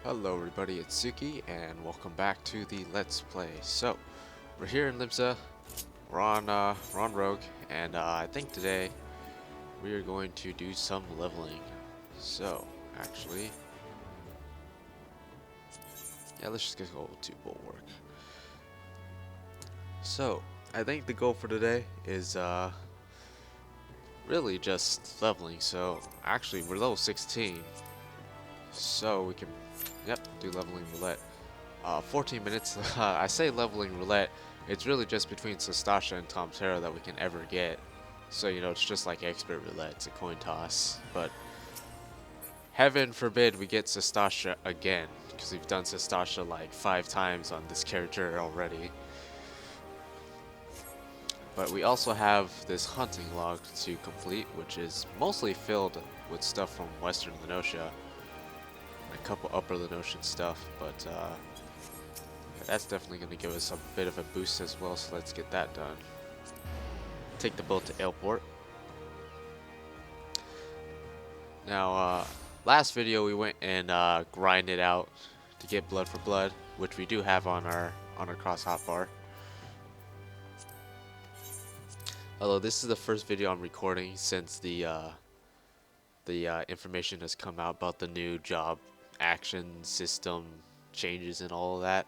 Hello everybody, it's Tsuki, and welcome back to the Let's Play. So, we're here in Limsa, we're on Rogue, and I think today we are going to do some leveling. So, actually, yeah, let's just go to Bulwark. So, I think the goal for today is really just leveling. So, actually, we're level 16, so we can, yep, do leveling roulette. 14 minutes. I say leveling roulette. It's really just between Sastasha and Tom Terra that we can ever get. So, you know, it's just like expert roulette. It's a coin toss. But heaven forbid we get Sastasha again, because we've done Sastasha like 5 times on this character already. But we also have this hunting log to complete, which is mostly filled with stuff from Western Lenosha. A couple Upper Lenoshan stuff, but that's definitely going to give us a bit of a boost as well, so let's get that done. Take the boat to Airport. Now, last video we went and grinded out to get blood for blood, which we do have on our cross hotbar. Although this is the first video I'm recording since the information has come out about the new job action system changes and all of that.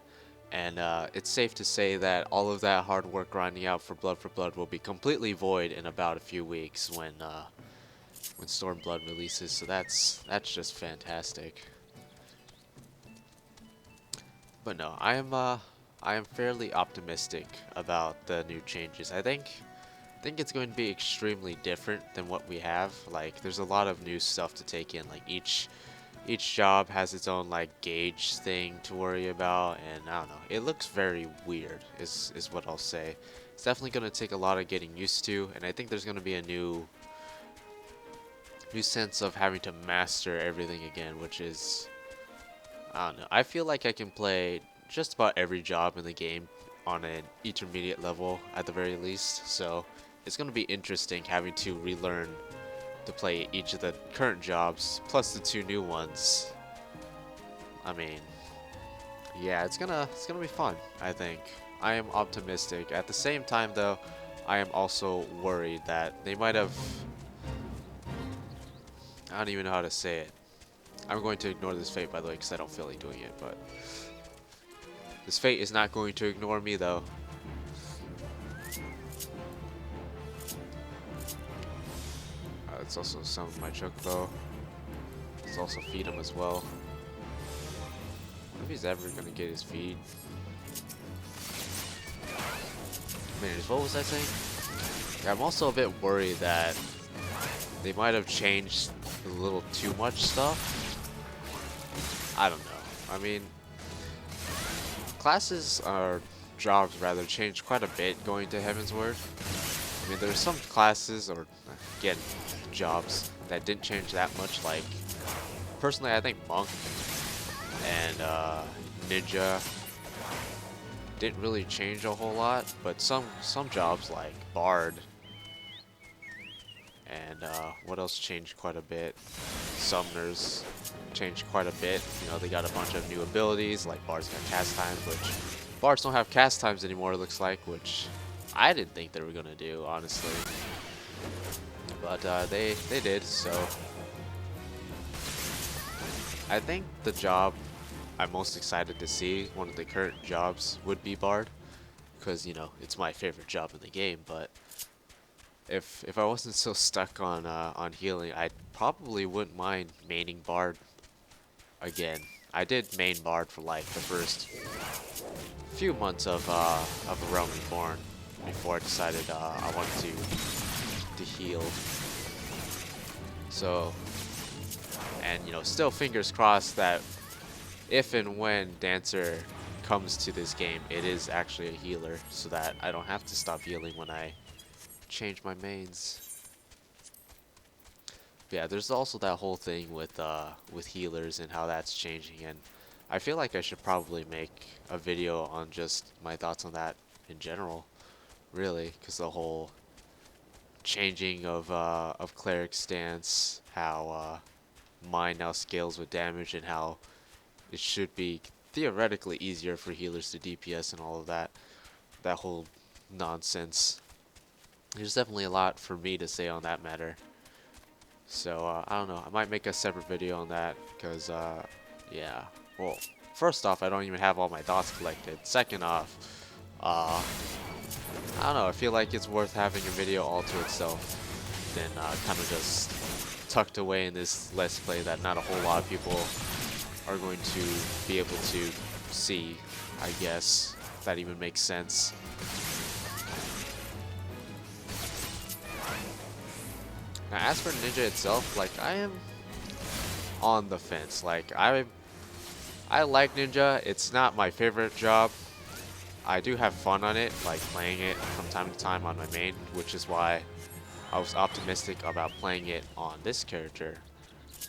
And it's safe to say that all of that hard work grinding out for blood will be completely void in about a few weeks when Stormblood releases. So that's just fantastic. But no, I am fairly optimistic about the new changes. I think it's going to be extremely different than what we have. Like, there's a lot of new stuff to take in. Like each job has its own like gauge thing to worry about, and I don't know, it looks very weird is what I'll say. It's definitely going to take a lot of getting used to, and I think there's going to be a new sense of having to master everything again, which is, I don't know, I feel like I can play just about every job in the game on an intermediate level at the very least, so it's going to be interesting having to relearn to play each of the current jobs plus the 2 new ones. I mean, yeah, it's gonna be fun, I think. I am optimistic. At the same time though, I am also worried that they might have, I don't even know how to say it. I'm going to ignore this fate, by the way, because I don't feel like doing it, but this fate is not going to ignore me though. It's also some of my chocobo. Let's also feed him as well. If he's ever gonna get his feed. Man, what was I saying? Yeah, I'm also a bit worried that they might have changed a little too much stuff. I don't know. I mean, classes or jobs rather changed quite a bit going to Heaven's Word. I mean, there's some classes or again jobs that didn't change that much. Like, personally, I think Monk and Ninja didn't really change a whole lot, but some jobs like Bard and what else changed quite a bit? Summoners changed quite a bit. You know, they got a bunch of new abilities, like Bard's got cast times, which Bards don't have cast times anymore, it looks like, which I didn't think they were gonna do, honestly. But they did, so I think the job I'm most excited to see, one of the current jobs, would be Bard, because, you know, it's my favorite job in the game. But if I wasn't so stuck on healing, I probably wouldn't mind maining Bard again. I did main Bard for like the first few months of A Realm Reborn before I decided I wanted to heal. So, and you know, still fingers crossed that if and when Dancer comes to this game, it is actually a healer, so that I don't have to stop healing when I change my mains. But yeah, there's also that whole thing with healers and how that's changing, and I feel like I should probably make a video on just my thoughts on that in general, really, because the whole changing of cleric stance, how mine now scales with damage, and how it should be theoretically easier for healers to DPS and all of that. That whole nonsense. There's definitely a lot for me to say on that matter. So, I don't know. I might make a separate video on that because, yeah. Well, first off, I don't even have all my dots collected. Second off, I don't know. I feel like it's worth having a video all to itself than kind of just tucked away in this Let's Play that not a whole lot of people are going to be able to see, I guess. If that even makes sense. Now, as for Ninja itself, like, I am on the fence. Like, I like Ninja. It's not my favorite job. I do have fun on it, like playing it from time to time on my main, which is why I was optimistic about playing it on this character.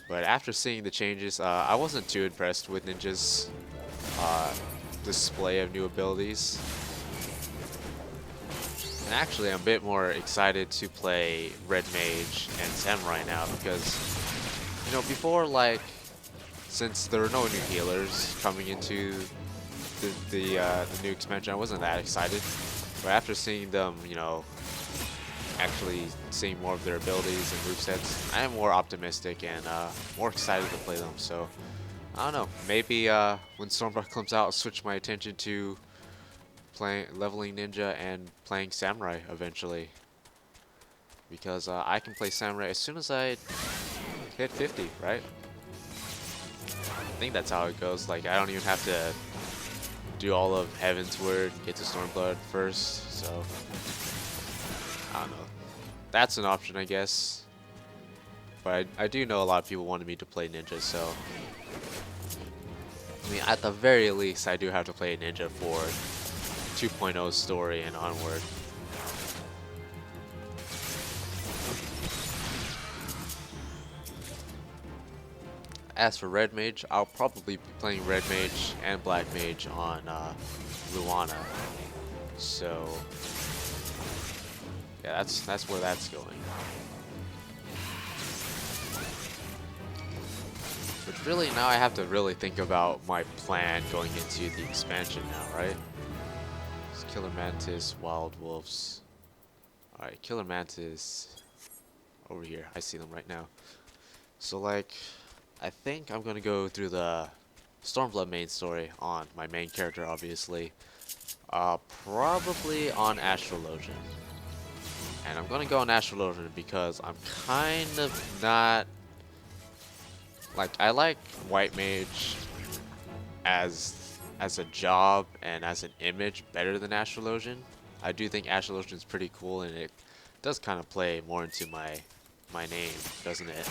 But after seeing the changes, I wasn't too impressed with Ninja's display of new abilities. And actually, I'm a bit more excited to play Red Mage and Samurai now because, you know, before, like, since there were no new healers coming into the new expansion, I wasn't that excited. But after seeing them, you know, actually seeing more of their abilities and movesets, I am more optimistic and more excited to play them. So, I don't know. Maybe when Stormblood comes out, I'll switch my attention to leveling Ninja and playing Samurai eventually. Because I can play Samurai as soon as I hit 50, right? I think that's how it goes. Like, I don't even have to do all of Heaven's Word, get to Stormblood first, so I don't know. That's an option, I guess. But I do know a lot of people wanted me to play Ninja, so I mean, at the very least, I do have to play Ninja for 2.0 story and onward. As for Red Mage, I'll probably be playing Red Mage and Black Mage on Luana. So yeah, that's where that's going. But really, now I have to really think about my plan going into the expansion now, right? It's Killer Mantis, Wild Wolves. Alright, Killer Mantis over here. I see them right now. So, like, I think I'm gonna go through the Stormblood main story on my main character, obviously. Probably on Astrologian. And I'm gonna go on Astrologian because I'm kind of not... Like, I like White Mage as a job and as an image better than Astrologian. I do think Astrologian is pretty cool, and it does kind of play more into my name, doesn't it?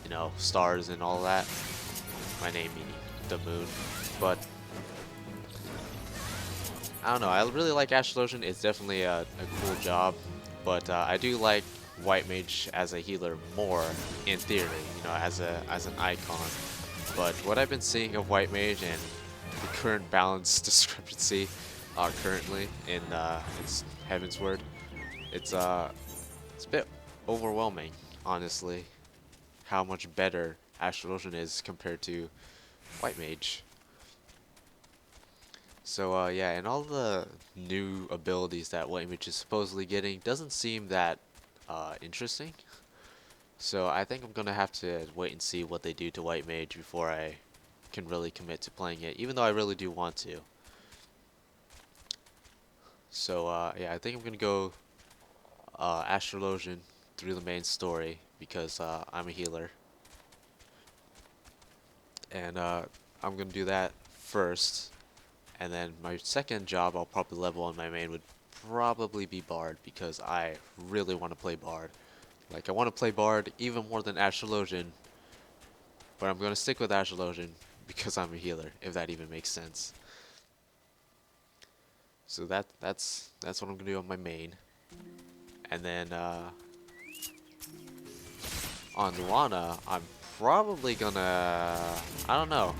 You know, stars and all that. My name meaning the moon. But I don't know. I really like Astrologian. It's definitely a cool job. But I do like White Mage as a healer more in theory. You know, as an icon. But what I've been seeing of White Mage and the current balance discrepancy currently in Heaven's Word, it's a bit overwhelming, honestly, how much better Astrologian is compared to White Mage. So yeah, and all the new abilities that White Mage is supposedly getting doesn't seem that interesting. So I think I'm gonna have to wait and see what they do to White Mage before I can really commit to playing it, even though I really do want to. So yeah, I think I'm gonna go Astrologian through the main story because I'm a healer, and I'm gonna do that first, and then my second job I'll probably level on my main would probably be Bard because I really want to play Bard. Like, I want to play Bard even more than Astrologian, but I'm gonna stick with Astrologian because I'm a healer, if that even makes sense. So that's what I'm gonna do on my main, and then on Luana, I'm probably gonna... I don't know.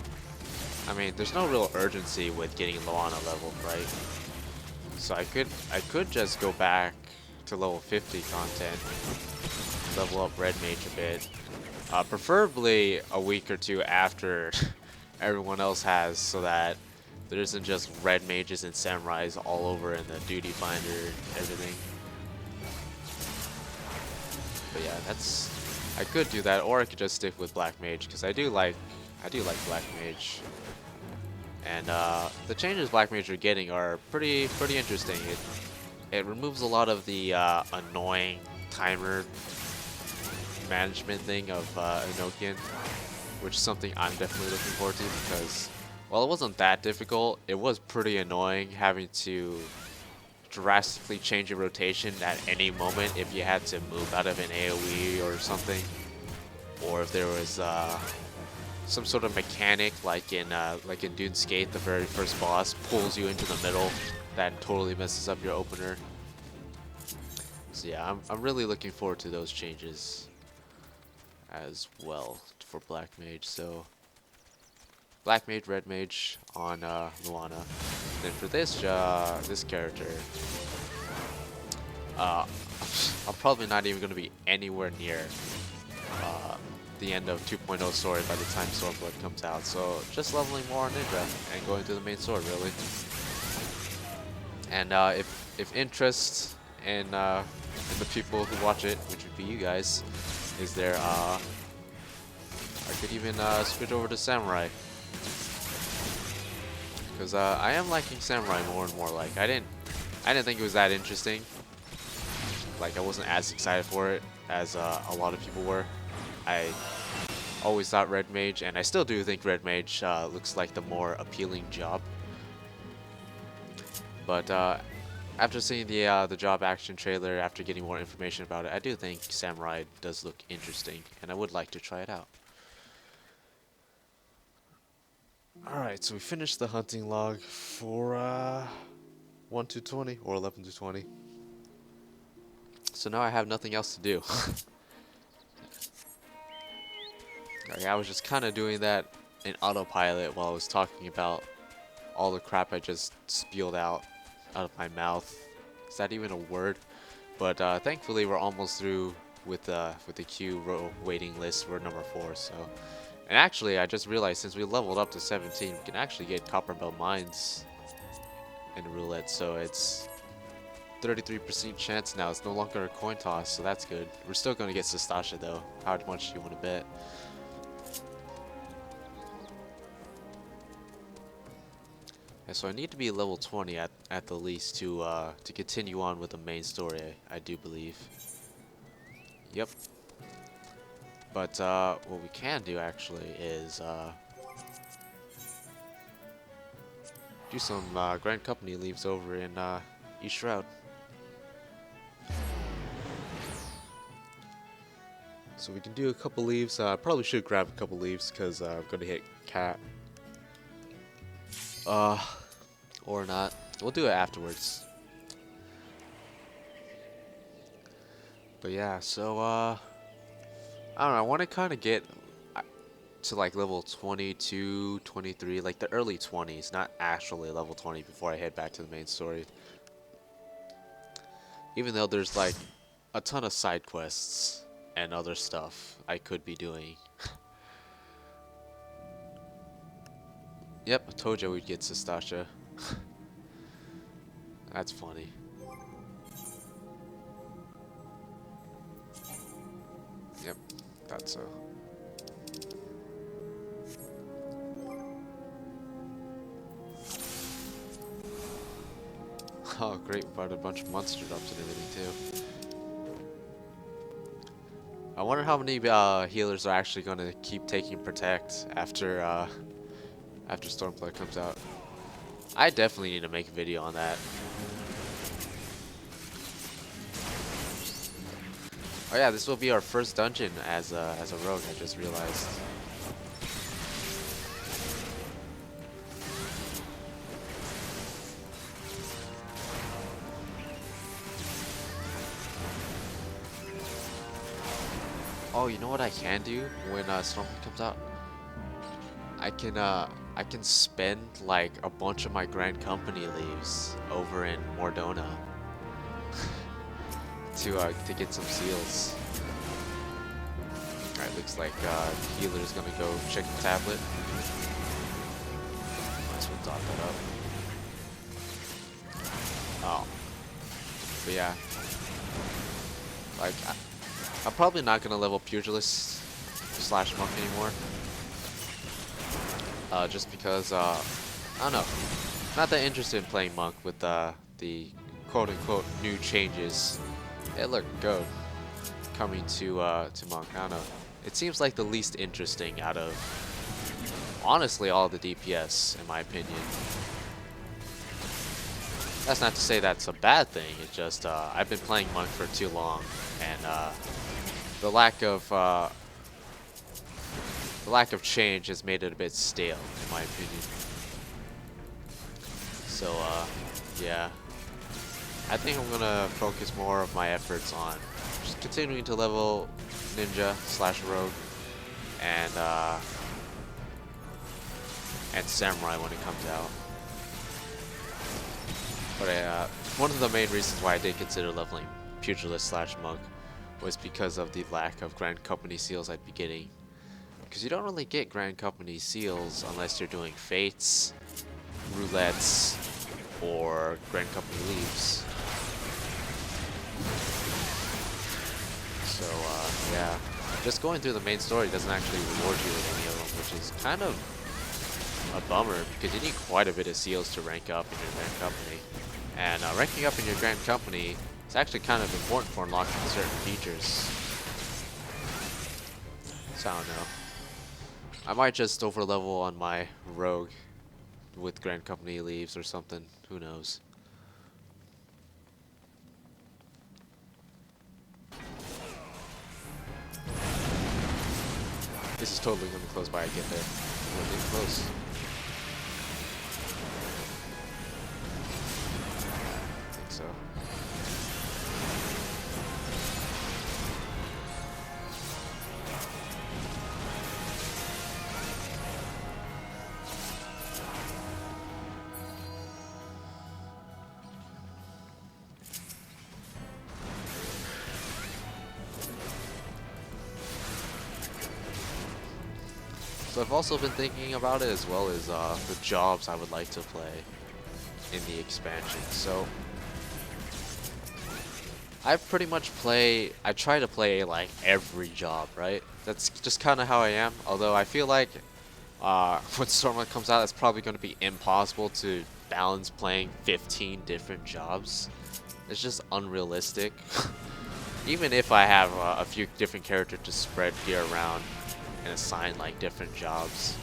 I mean, there's no real urgency with getting Luana leveled, right? So I could just go back to level 50 content, level up Red Mage a bit. Preferably a week or two after everyone else has, so that there isn't just red mages and samurais all over in the duty finder, everything. But yeah, that's, I could do that, or I could just stick with black mage because I do like black mage. And the changes black mage are getting are pretty interesting. It removes a lot of the annoying timer management thing of Enochian, which is something I'm definitely looking forward to because while it wasn't that difficult, it was pretty annoying having to drastically change your rotation at any moment if you had to move out of an AoE or something, or if there was some sort of mechanic like in Skate, the very first boss pulls you into the middle that totally messes up your opener. So yeah, I'm really looking forward to those changes as well for black mage. So black mage, red mage on Luana. Then for this this character, I'm probably not even going to be anywhere near the end of 2.0 sword by the time Stormblood comes out. So just leveling more on Ninja and going to the main sword really. And if interest in the people who watch it, which would be you guys, is there, I could even switch over to Samurai. Because I am liking Samurai more and more. Like I didn't think it was that interesting. Like I wasn't as excited for it as a lot of people were. I always thought Red Mage, and I still do think Red Mage looks like the more appealing job. But after seeing the job action trailer, after getting more information about it, I do think Samurai does look interesting, and I would like to try it out. Alright, so we finished the hunting log for 1 to 20, or 11 to 20. So now I have nothing else to do. Okay, I was just kind of doing that in autopilot while I was talking about all the crap I just spewed out of my mouth. Is that even a word? But thankfully we're almost through with the queue waiting list. We're number 4, so. And actually, I just realized since we leveled up to 17, we can actually get Copperbell Mines in Roulette, so it's 33% chance now. It's no longer a coin toss, so that's good. We're still going to get Sastasha though. How much do you want to bet? Yeah, so I need to be level 20 at the least to continue on with the main story, I do believe. Yep. But what we can do actually is do some Grand Company leaves over in East Shroud. So we can do a couple leaves. Probably should grab a couple leaves because I'm gonna hit Cat. Or not. We'll do it afterwards. But yeah, so I don't know, I want to kind of get to like level 22, 23, like the early 20s, not actually level 20 before I head back to the main story. Even though there's like a ton of side quests and other stuff I could be doing. Yep, I told you we'd get Sastasha. That's funny. Yep, thought so. Oh, great, brought a bunch of monster drops and everything too. I wonder how many healers are actually going to keep taking Protect after after Stormblood comes out. I definitely need to make a video on that. Oh yeah, this will be our first dungeon as a rogue, I just realized. Oh, you know what I can do when Stormblood comes out? I can spend like a bunch of my Grand Company leaves over in Mordona to get some seals. Alright, looks like healer's gonna go check the tablet. dot that up. Oh. But yeah. Like, I'm probably not gonna level Pugilist / Monk anymore. Just because, I don't know. Not that interested in playing Monk with the quote-unquote new changes. Hey, look, Goat coming to Monk. I don't know. It seems like the least interesting out of, honestly, all the DPS, in my opinion. That's not to say that's a bad thing. It's just I've been playing Monk for too long, and the lack of change has made it a bit stale, in my opinion. So yeah, I think I'm gonna focus more of my efforts on just continuing to level Ninja / Rogue and Samurai when it comes out. But one of the main reasons why I did consider leveling Pugilist / Monk was because of the lack of Grand Company seals I'd be getting. Because you don't really get Grand Company seals unless you're doing Fates, Roulettes, or Grand Company Leaves. So yeah, just going through the main story doesn't actually reward you with any of them, which is kind of a bummer because you need quite a bit of seals to rank up in your Grand Company. And ranking up in your Grand Company is actually kind of important for unlocking certain features. So I don't know. I might just overlevel on my Rogue with Grand Company Leaves or something. Who knows? This is totally going to close by I get there. We're getting close. I think so. So I've also been thinking about it as well as the jobs I would like to play in the expansion. So I pretty much I try to play like every job, right? That's just kind of how I am. Although I feel like when Stormblood comes out, it's probably going to be impossible to balance playing 15 different jobs. It's just unrealistic. Even if I have a few different characters to spread gear around and assign like different jobs.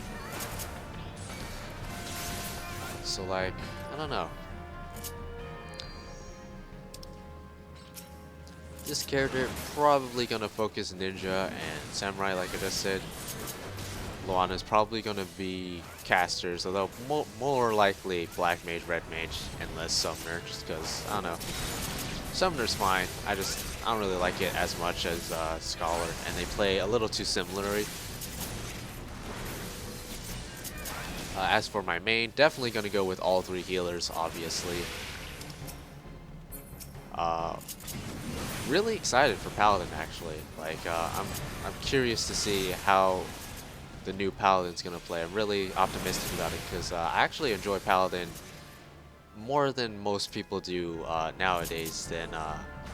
So like, I don't know. This character probably gonna focus Ninja and Samurai like I just said. Luana is probably gonna be casters, although more likely Black Mage, Red Mage, and less Summoner, just because, I don't know. Summoner's fine, I don't really like it as much as Scholar, and they play a little too similarly. As for my main, definitely gonna go with all three healers, obviously. Really excited for Paladin actually. Like I'm curious to see how the new Paladin's gonna play. I'm really optimistic about it because I actually enjoy Paladin more than most people do nowadays.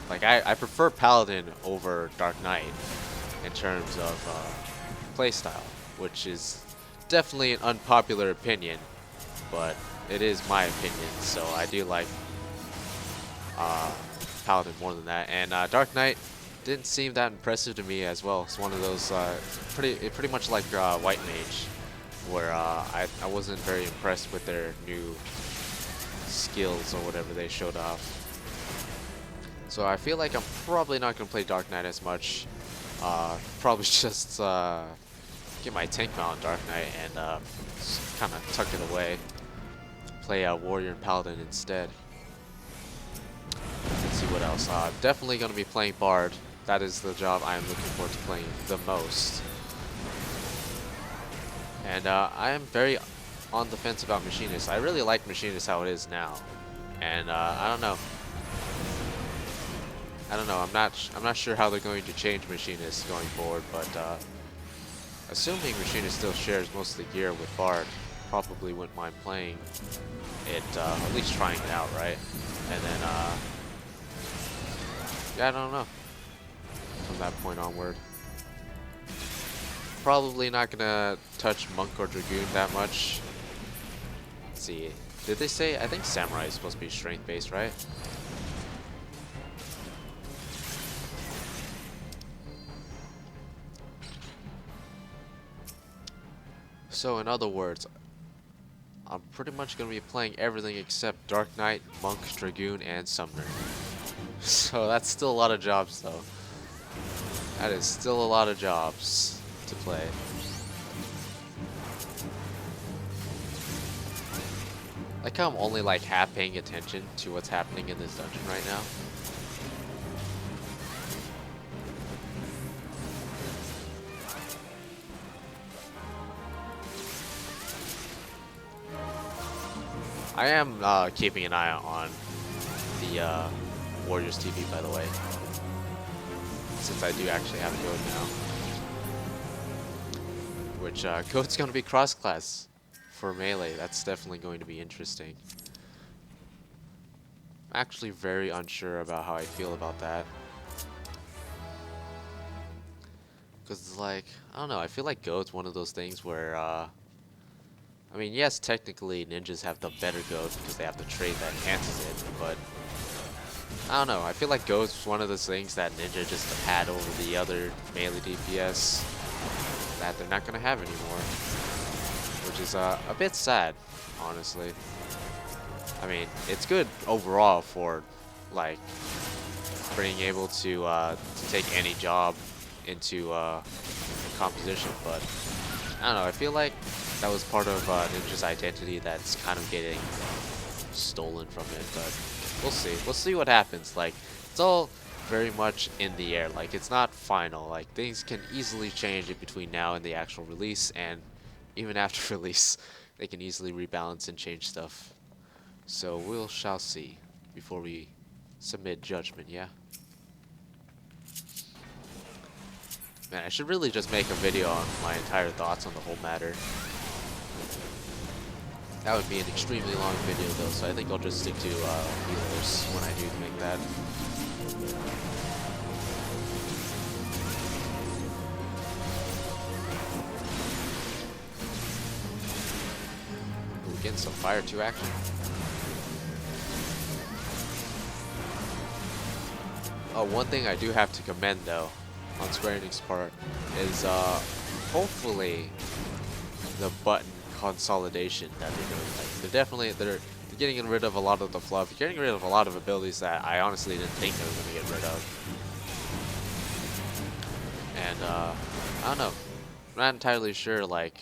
Like I prefer Paladin over Dark Knight in terms of playstyle, which is definitely an unpopular opinion, but it is my opinion. So I do like Paladin more than that, and Dark Knight didn't seem that impressive to me as well. It's one of those pretty much like White Mage, where I wasn't very impressed with their new skills or whatever they showed off. So I feel like I'm probably not gonna play Dark Knight as much. Probably just get my tank mount on Dark Knight and kind of tuck it away. Play Warrior and Paladin instead. Let's see what else. Definitely going to be playing Bard. That is the job I am looking forward to playing the most. And I am very on the fence about Machinist. I really like Machinist how it is now. And I don't know. I'm not sure how they're going to change Machinist going forward, but assuming Machinist still shares most of the gear with Bard, probably wouldn't mind playing it, at least trying it out, right? And then, yeah, I don't know. From that point onward. Probably not gonna touch Monk or Dragoon that much. Let's see. Did they say? I think Samurai is supposed to be strength based, right? So in other words, I'm pretty much gonna be playing everything except Dark Knight, Monk, Dragoon, and Summoner. So that's still a lot of jobs though. That is still a lot of jobs to play. Like how I'm only like half paying attention to what's happening in this dungeon right now. I am keeping an eye on the Warriors TV, by the way, since I do actually have a goat now. Which goat's gonna be cross-class for melee. That's definitely going to be interesting. I'm actually very unsure about how I feel about that. Because, like, I don't know, I feel like goat's one of those things where, I mean, yes, technically ninjas have the better goat because they have the trait that enhances it, but I don't know, I feel like goat's one of those things that ninja just had over the other melee DPS that they're not going to have anymore. Which is a bit sad, honestly. I mean, it's good overall for, like, being able to take any job into composition, but I don't know, I feel like that was part of Ninja's identity that's kind of getting stolen from it, but we'll see. We'll see what happens. Like, it's all very much in the air. Like, it's not final. Like, things can easily change in between now and the actual release, and even after release, they can easily rebalance and change stuff. So we shall see before we submit judgment, yeah? Man, I should really just make a video on my entire thoughts on the whole matter. That would be an extremely long video though, so I think I'll just stick to healers when I do make that. Ooh, getting some Fire 2 action. Oh, one thing I do have to commend though, on Square Enix's part, is hopefully the button consolidation that they're doing. Like, they're getting rid of a lot of the fluff, getting rid of a lot of abilities that I honestly didn't think they were going to get rid of. And I don't know, I'm not entirely sure like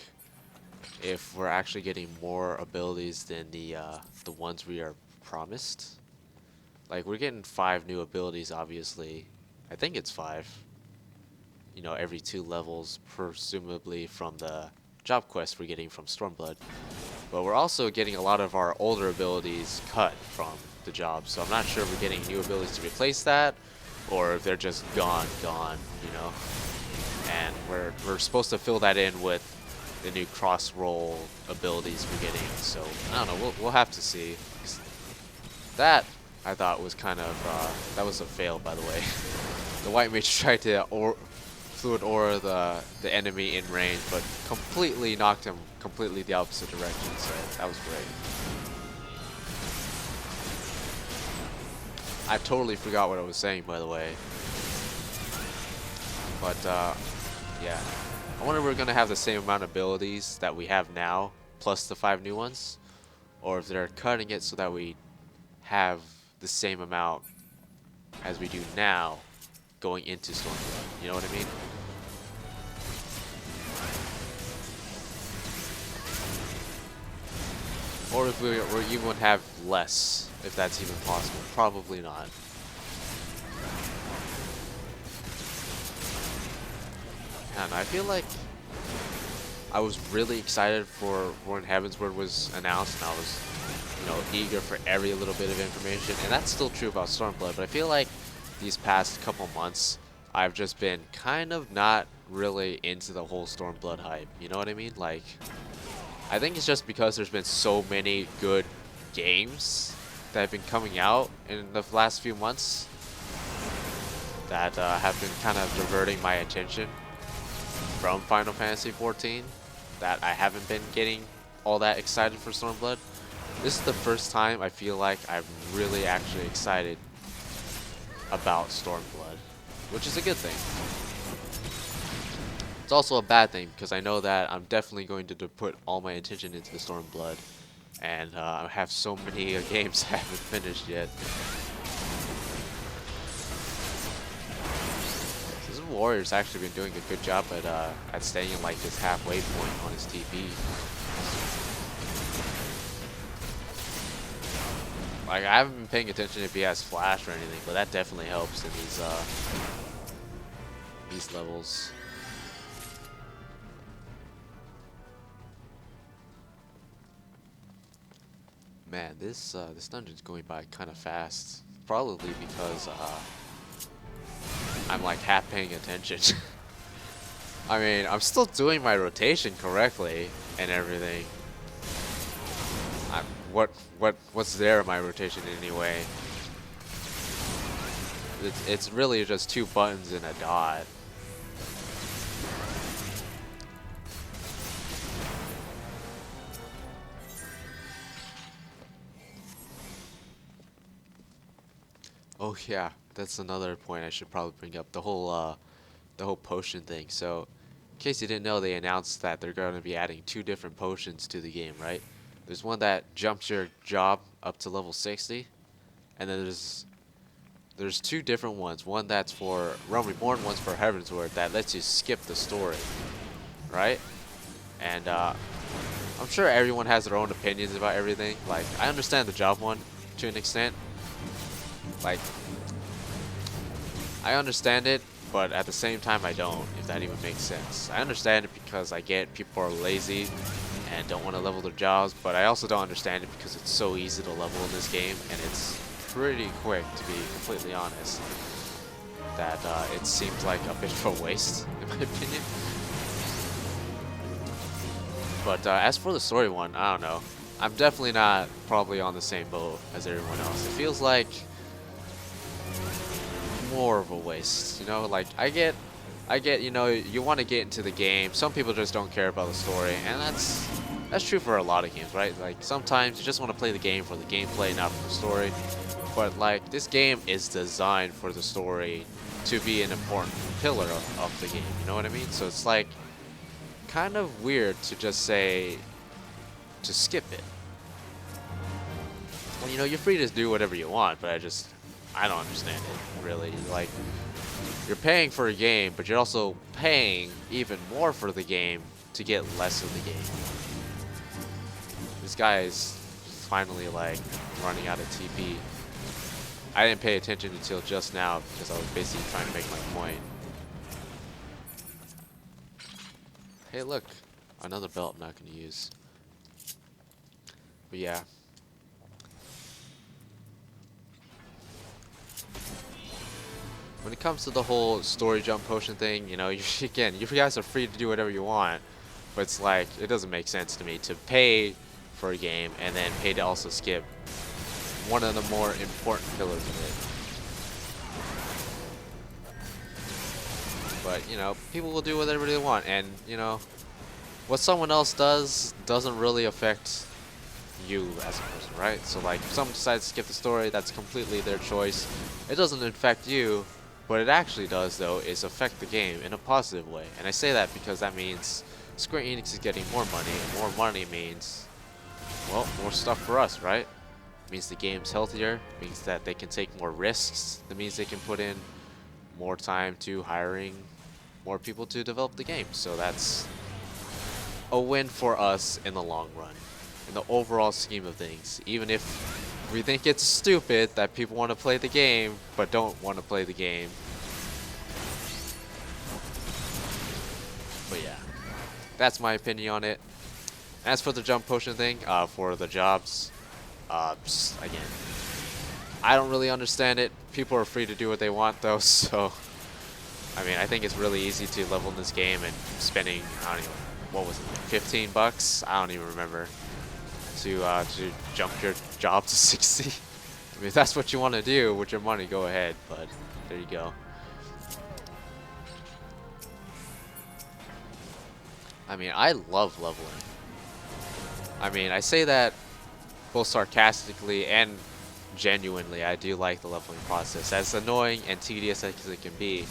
if we're actually getting more abilities than the ones we are promised. Like, we're getting 5 new abilities, obviously. I think it's 5. You know, every 2 levels, presumably from the job quest we're getting from Stormblood. But we're also getting a lot of our older abilities cut from the job, so I'm not sure if we're getting new abilities to replace that, or if they're just gone, you know. And we're supposed to fill that in with the new cross-roll abilities we're getting, so I don't know, we'll have to see. That, I thought, was kind of, that was a fail, by the way. The White Mage tried to Fluid Aura the enemy in range, but completely knocked him completely the opposite direction, so that was great. I totally forgot what I was saying, by the way. But, yeah. I wonder if we're going to have the same amount of abilities that we have now, plus the 5 new ones, or if they're cutting it so that we have the same amount as we do now going into Stormblood. You know what I mean? Or if we even have less, if that's even possible. Probably not. And I feel like I was really excited for when Heavensward was announced, and I was, you know, eager for every little bit of information. And that's still true about Stormblood, but I feel like these past couple months, I've just been kind of not really into the whole Stormblood hype. You know what I mean? Like, I think it's just because there's been so many good games that have been coming out in the last few months that have been kind of diverting my attention from Final Fantasy XIV, that I haven't been getting all that excited for Stormblood. This is the first time I feel like I'm really actually excited about Stormblood, which is a good thing. It's also a bad thing because I know that I'm definitely going to put all my attention into the Stormblood, and I have so many games I haven't finished yet. This warrior's actually been doing a good job at staying in like this halfway point on his TP. Like, I haven't been paying attention if he has flash or anything, but that definitely helps in these levels. Man, this dungeon's going by kind of fast. Probably because I'm like half paying attention. I mean, I'm still doing my rotation correctly and everything. What's there in my rotation anyway? It's really just 2 buttons and a dot. Oh yeah, that's another point I should probably bring up. The whole potion thing. So, in case you didn't know, they announced that they're going to be adding 2 different potions to the game, right? There's one that jumps your job up to level 60, and then there's 2 different ones. One that's for Realm Reborn, one's for Heavensward, that lets you skip the story, right? And I'm sure everyone has their own opinions about everything. Like, I understand the job one to an extent. Like, I understand it, but at the same time I don't, if that even makes sense. I understand it because I get people are lazy and don't want to level their jobs, but I also don't understand it because it's so easy to level in this game, and it's pretty quick, to be completely honest, that it seems like a bit of a waste, in my opinion. But as for the story one, I don't know. I'm definitely not probably on the same boat as everyone else. It feels like more of a waste, you know? Like, I get, you know, you want to get into the game. Some people just don't care about the story, and that's true for a lot of games, right? Like, sometimes you just want to play the game for the gameplay, not for the story. But like, this game is designed for the story to be an important pillar of the game, you know what I mean? So it's like kind of weird to just say to skip it. Well, you know, you're free to do whatever you want, but I don't understand it, really. Like, you're paying for a game, but you're also paying even more for the game to get less of the game. This guy is finally, like, running out of TP. I didn't pay attention until just now because I was basically trying to make my point. Hey, look. Another belt I'm not going to use. But yeah. When it comes to the whole story jump potion thing, you know, again, you guys are free to do whatever you want, but it's like, it doesn't make sense to me to pay for a game and then pay to also skip one of the more important pillars of it. But, you know, people will do whatever they want, and, you know, what someone else does doesn't really affect you as a person, right? So, like, if someone decides to skip the story, that's completely their choice. It doesn't affect you. What it actually does, though, is affect the game in a positive way. And I say that because that means Square Enix is getting more money, and more money means, well, more stuff for us, right? It means the game's healthier, it means that they can take more risks, that means they can put in more time to hiring more people to develop the game. So that's a win for us in the long run, in the overall scheme of things. Even if we think it's stupid that people want to play the game, but don't want to play the game. But yeah, that's my opinion on it. As for the jump potion thing, for the jobs, again, I don't really understand it. People are free to do what they want, though, so I mean, I think it's really easy to level in this game, and spending, I don't know, what was it, 15 bucks? I don't even remember. To jump your job to 60. I mean, if that's what you want to do with your money, go ahead. But there you go. I mean, I love leveling. I mean, I say that both sarcastically and genuinely. I do like the leveling process. As annoying and tedious as it can be,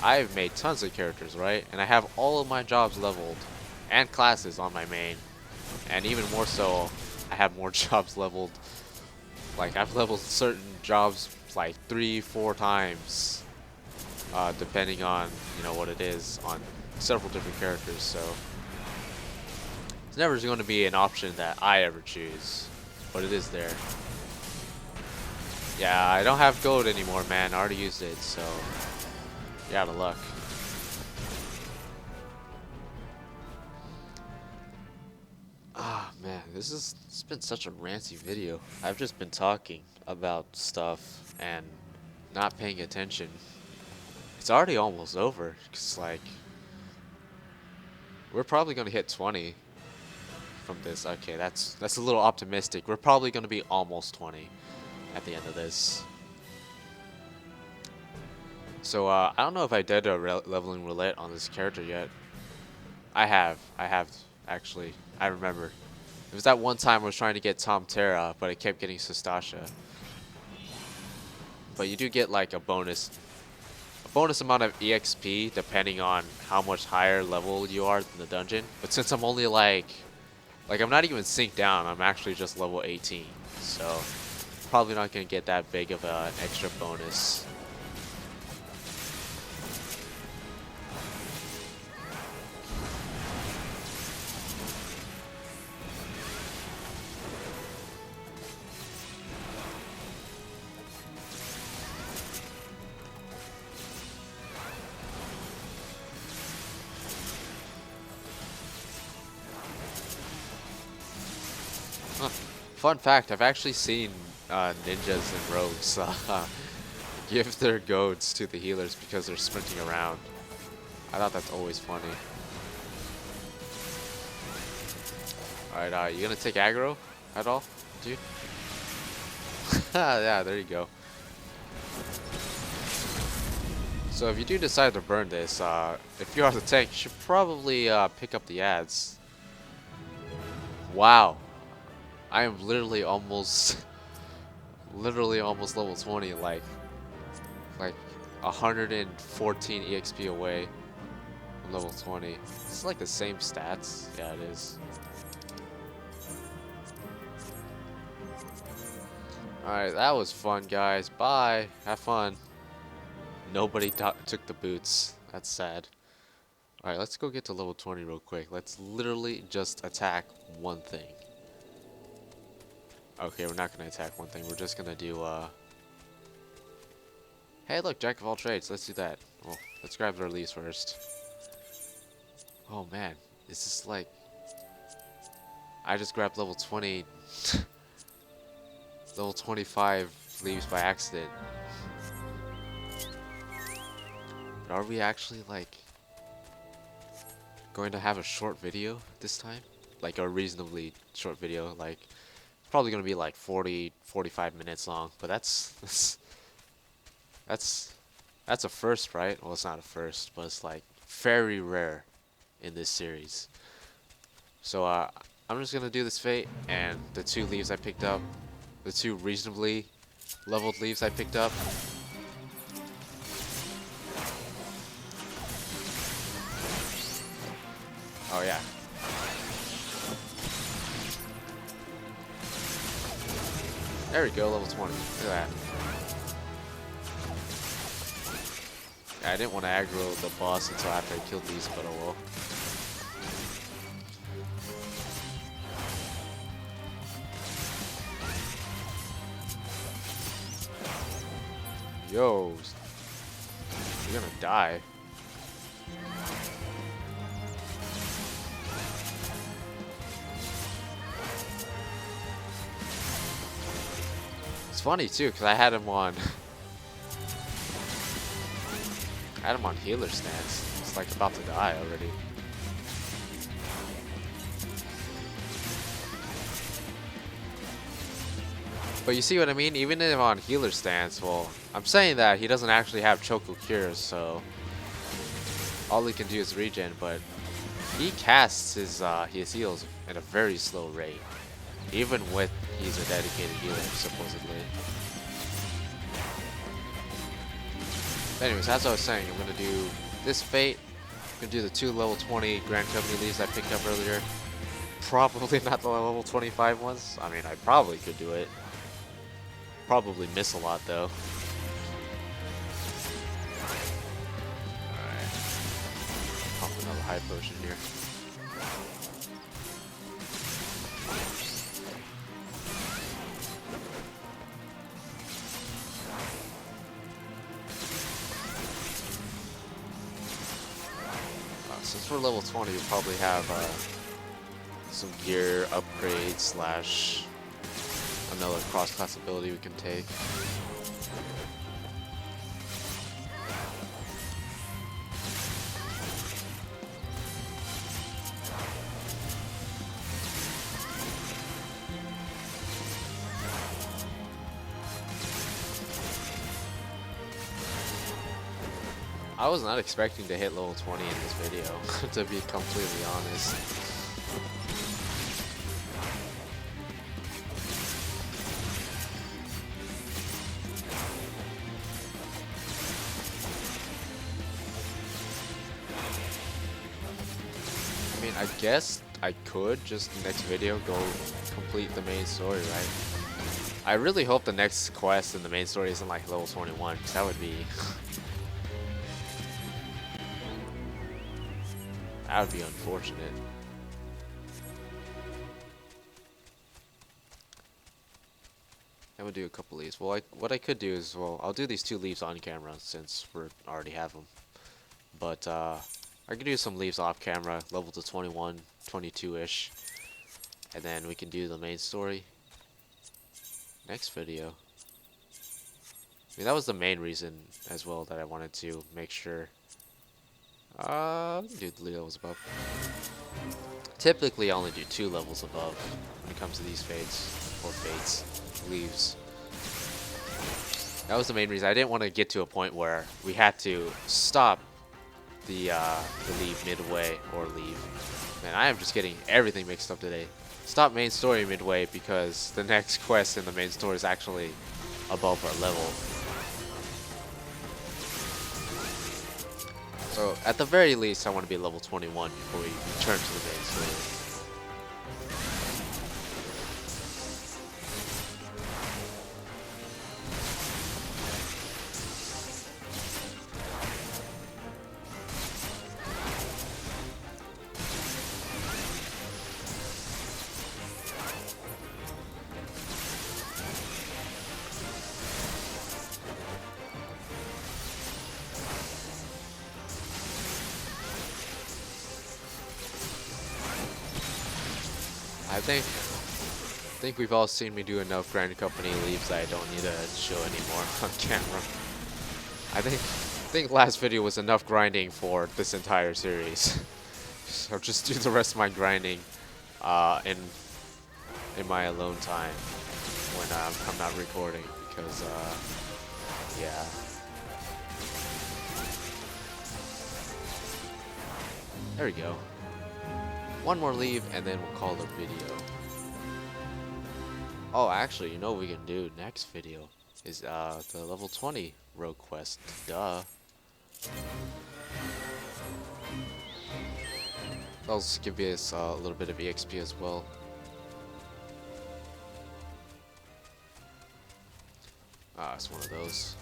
I've made tons of characters, right? And I have all of my jobs leveled and classes on my main. And even more so, I have more jobs leveled. Like, I've leveled certain jobs like 3-4 times, depending on, you know, what it is on several different characters. So it's never going to be an option that I ever choose, but it is there. Yeah, I don't have gold anymore, man. I already used it, so you're out of luck. Ah, man, it's been such a ranty video. I've just been talking about stuff and not paying attention. It's already almost over. Cause like, we're probably gonna hit 20 from this. Okay, that's a little optimistic. We're probably gonna be almost 20 at the end of this. So I don't know if I did a leveling roulette on this character yet. I have actually. I remember. It was that one time I was trying to get Tom Terra, but I kept getting Sestasha. But you do get like a bonus amount of EXP depending on how much higher level you are in the dungeon. But since I'm only like I'm not even synced down, I'm actually just level 18. So probably not gonna get that big of an extra bonus. Fun fact, I've actually seen ninjas and rogues give their goads to the healers because they're sprinting around. I thought that's always funny. Alright, you gonna take aggro at all, dude? Yeah, there you go. So if you do decide to burn this, if you're on the tank, you should probably pick up the ads. Wow. I am literally almost level 20, like 114 EXP away from level 20. It's like the same stats. Yeah, it is. Alright, that was fun, guys. Bye. Have fun. Nobody took the boots. That's sad. Alright, let's go get to level 20 real quick. Let's literally just attack one thing. Okay, we're not gonna attack one thing. We're just gonna do, hey, look, Jack of all trades. Let's do that. Well, let's grab their leaves first. Oh, man. Is this like... I just grabbed level 20... level 25 leaves by accident. But are we actually, like... going to have a short video this time? Like, a reasonably short video, like... probably gonna be like 40-45 minutes long, but that's a first, right? Well, it's not a first, but it's like very rare in this series. So I'm just gonna do this fate, and the 2 leaves I picked up, the 2 reasonably leveled leaves I picked up. Oh yeah. There we go, level 20. Look at that. Yeah, I didn't want to aggro the boss until after I killed these, but oh well. Yo, you're gonna die. It's funny too, because I had him on healer stance. It's like about to die already. But you see what I mean? Even if on healer stance, well, I'm saying that he doesn't actually have Choco Cures, so all he can do is regen, but he casts his heals at a very slow rate, even with he's a dedicated healer, supposedly. But anyways, as I was saying, I'm gonna do this fate. I'm gonna do the 2 level 20 Grand Company leaves I picked up earlier. Probably not the level 25 ones. I mean, I probably could do it. Probably miss a lot though. Alright. Pump another high potion here. Since we're level 20, we'll probably have some gear upgrades slash another cross-class ability we can take. I was not expecting to hit level 20 in this video, to be completely honest. I mean, I guess I could just next video go complete the main story, right? I really hope the next quest in the main story isn't like level 21, because that would be... that would be unfortunate. I'm gonna do a couple leaves. Well, what I could do is, well, I'll do these 2 leaves on camera since we already have them. But I could do some leaves off camera, level to 21, 22-ish. And then we can do the main story next video. I mean, that was the main reason as well that I wanted to make sure. Do the levels above. Typically, I only do 2 levels above when it comes to these leaves. That was the main reason. I didn't want to get to a point where we had to stop the leave midway or leave. Man, I am just getting everything mixed up today. Stop main story midway because the next quest in the main story is actually above our level. So, at the very least, I want to be level 21 before we return to the main story. I think we've all seen me do enough Grand Company leaves that I don't need to show anymore on camera. I think last video was enough grinding for this entire series. So just do the rest of my grinding in my alone time when I'm not recording because yeah. There we go. One more leave and then we'll call the video. Oh, actually, you know what we can do next video is the level 20 rogue quest. Duh. I'll just give you a little bit of EXP as well. Ah, it's one of those.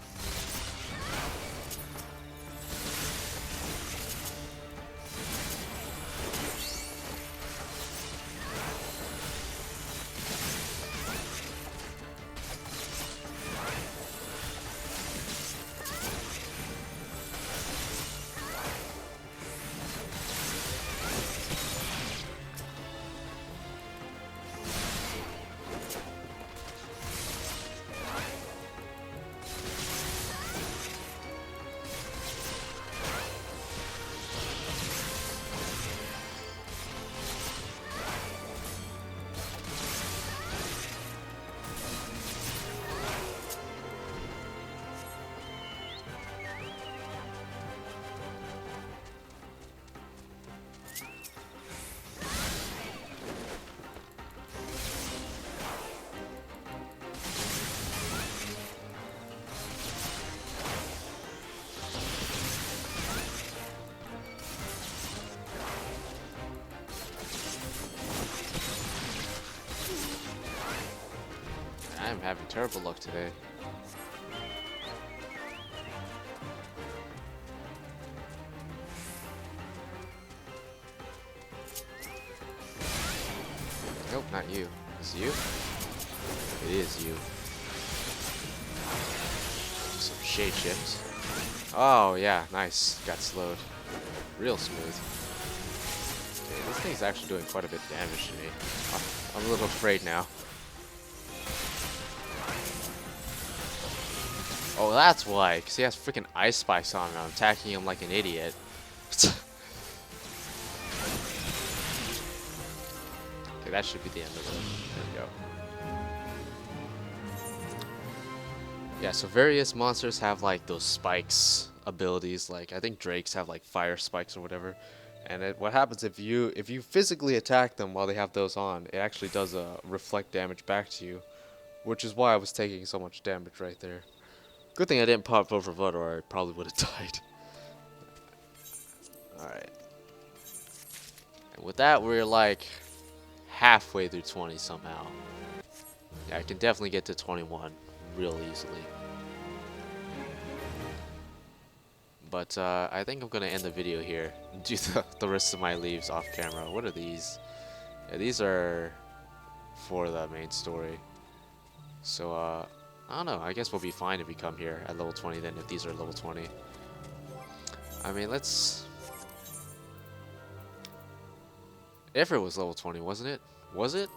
having terrible luck today. Nope, not you. Is it you? It is you. Some shade shift. Oh yeah, nice. Got slowed. Real smooth. Okay, this thing's actually doing quite a bit of damage to me. I'm a little afraid now. Oh, that's why. Because he has freaking ice spikes on him. I'm attacking him like an idiot. Okay, that should be the end of it. There we go. Yeah, so various monsters have like those spikes abilities. Like I think drakes have like fire spikes or whatever. And what happens if you physically attack them while they have those on, it actually does reflect damage back to you, which is why I was taking so much damage right there. Good thing I didn't pop over Vud or I probably would have died. Alright. And with that, we're like halfway through 20 somehow. Yeah, I can definitely get to 21 real easily. But I think I'm going to end the video here and do the rest of my leaves off camera. What are these? Yeah, these are for the main story. So, I don't know. I guess we'll be fine if we come here at level 20 then if these are level 20. I mean, let's... If it was level 20, wasn't it? Was it?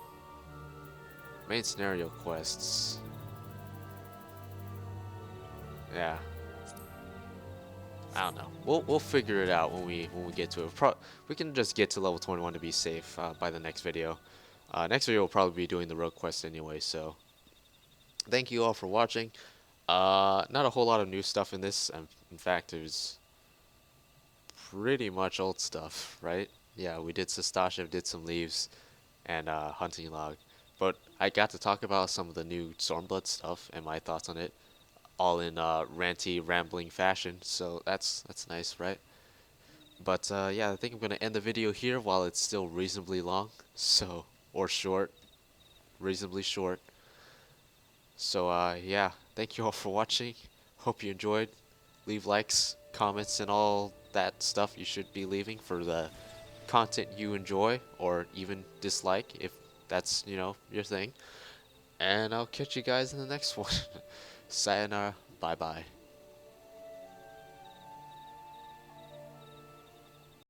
Main scenario quests. Yeah. I don't know. We'll figure it out when we get to it. We can just get to level 21 to be safe by the next video. Next video we'll probably be doing the rogue quest anyway. So thank you all for watching. Not a whole lot of new stuff in this. In fact, there's pretty much old stuff, right? Yeah, we did Sastasha, did some leaves, and hunting log. But I got to talk about some of the new Stormblood stuff and my thoughts on it, all in ranty, rambling fashion. So that's nice, right? But yeah, I think I'm gonna end the video here while it's still reasonably long, so or short, reasonably short. So yeah, thank you all for watching. Hope you enjoyed. Leave likes, comments, and all that stuff you should be leaving for the content you enjoy or even dislike if that's, you know, your thing. And I'll catch you guys in the next one. Sayonara. Bye bye.